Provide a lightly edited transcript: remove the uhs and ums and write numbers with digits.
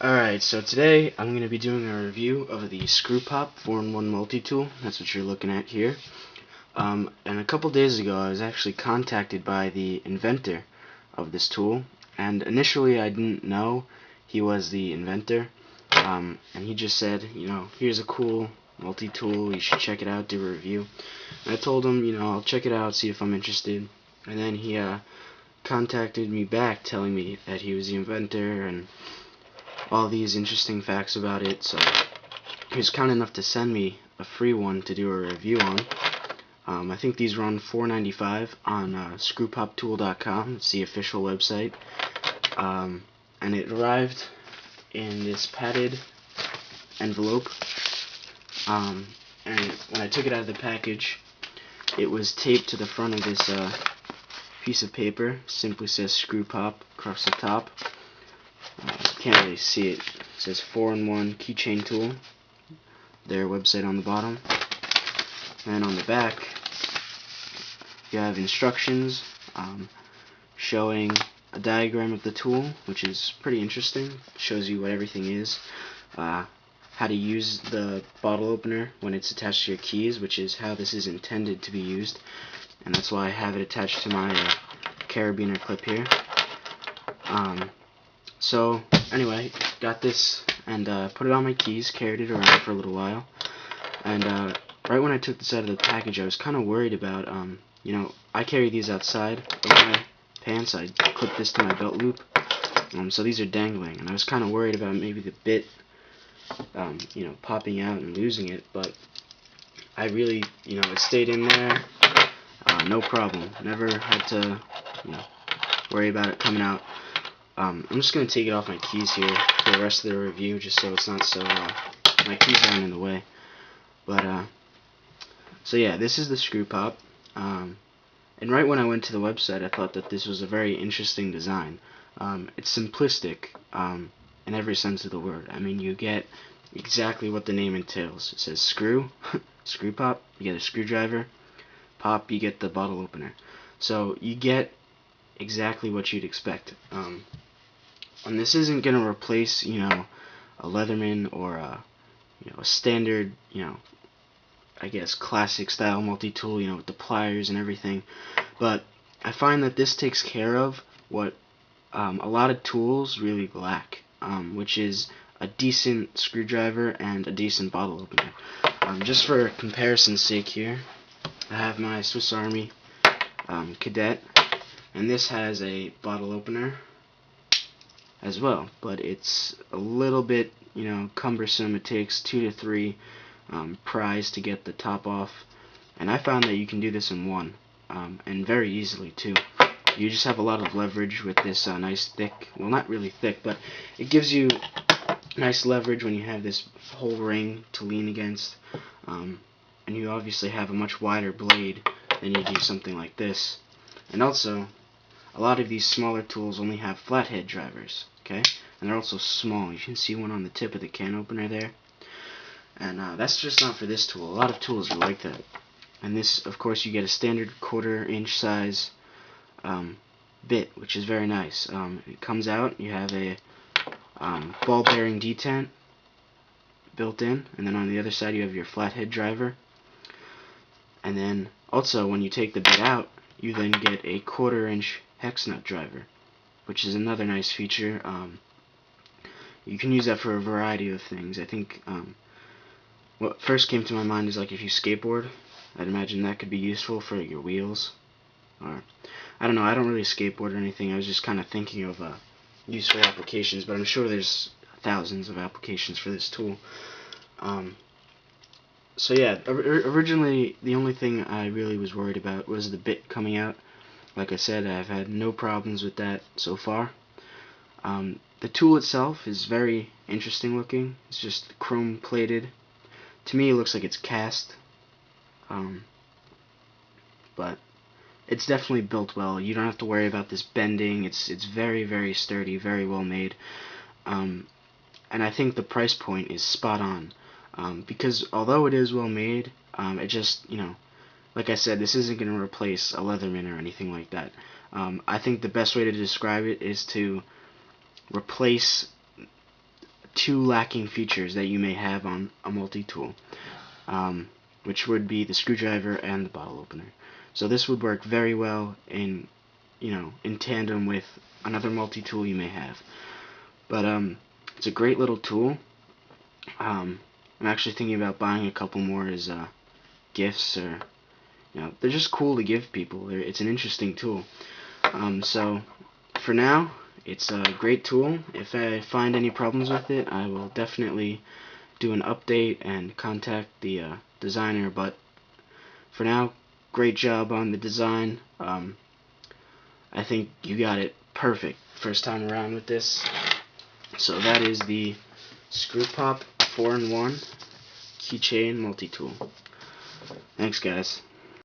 Alright, so today I'm going to be doing a review of the Screwpop 4-in-1 multi-tool. That's what you're looking at here. And a couple days ago I was actually contacted by the inventor of this tool, and initially I didn't know he was the inventor, and he just said, here's a cool multi-tool, you should check it out, do a review. And I told him, I'll check it out, see if I'm interested, and then he contacted me back telling me that he was the inventor and all these interesting facts about it. So he was kind enough to send me a free one to do a review on. I think these run $4.95 on screwpoptool.com. It's the official website. And it arrived in this padded envelope. And when I took it out of the package, it was taped to the front of this piece of paper. Simply says Screwpop across the top. Can't really see it. It says 4-in-1 keychain tool. Their website on the bottom. And on the back, you have instructions showing a diagram of the tool, which is pretty interesting. It shows you what everything is. How to use the bottle opener when it's attached to your keys, which is how this is intended to be used. And that's why I have it attached to my carabiner clip here. So anyway, got this and put it on my keys, carried it around for a little while, and right when I took this out of the package I was kind of worried about, I carry these outside of my pants. I clip this to my belt loop, so these are dangling, and I was kind of worried about maybe the bit popping out and losing it, but I really, it stayed in there, no problem, never had to worry about it coming out. I'm just going to take it off my keys here for the rest of the review, just so it's not so, my keys aren't in the way. But, so yeah, this is the Screwpop, and right when I went to the website I thought that this was a very interesting design. It's simplistic, in every sense of the word. I mean, you get exactly what the name entails. It says screw, Screwpop, you get a screwdriver, pop, you get the bottle opener. So, you get exactly what you'd expect. And this isn't going to replace, a Leatherman or a standard, I guess classic style multi-tool, with the pliers and everything. But I find that this takes care of what a lot of tools really lack, which is a decent screwdriver and a decent bottle opener. Just for comparison's sake here, I have my Swiss Army Cadet, and this has a bottle opener as well, but it's a little bit, cumbersome. It takes 2 to 3 pries to get the top off, and I found that you can do this in one, and very easily too. You just have a lot of leverage with this nice thick, well, not really thick, but it gives you nice leverage when you have this whole ring to lean against, and you obviously have a much wider blade than you do something like this. And also, a lot of these smaller tools only have flathead drivers, okay? And they're also small. You can see one on the tip of the can opener there. And that's just not for this tool. A lot of tools are like that. And this, of course, you get a standard 1/4 inch size bit, which is very nice. It comes out, you have a ball bearing detent built in, and then on the other side you have your flathead driver. And then also, when you take the bit out, you then get a 1/4 inch hex nut driver, which is another nice feature. You can use that for a variety of things. I think what first came to my mind is like if you skateboard, I'd imagine that could be useful for your wheels. Or I don't know, I don't really skateboard or anything. I was just kind of thinking of useful applications, but I'm sure there's thousands of applications for this tool. So yeah, originally the only thing I really was worried about was the bit coming out. Like I said, I've had no problems with that so far. The tool itself is very interesting looking. It's just chrome plated. To me it looks like it's cast. But it's definitely built well. You don't have to worry about this bending. It's very, very sturdy, very well made. And I think the price point is spot on. Because although it is well made, it just, like I said, this isn't going to replace a Leatherman or anything like that. I think the best way to describe it is to replace two lacking features that you may have on a multi-tool, which would be the screwdriver and the bottle opener. So this would work very well in tandem with another multi-tool you may have. But it's a great little tool. I'm actually thinking about buying a couple more as gifts, or they're just cool to give people. It's an interesting tool. So for now, it's a great tool. If I find any problems with it, I will definitely do an update and contact the designer. But for now, great job on the design. I think you got it perfect first time around with this. So that is the Screwpop 4-in-1 Keychain multi-tool. Thanks, guys.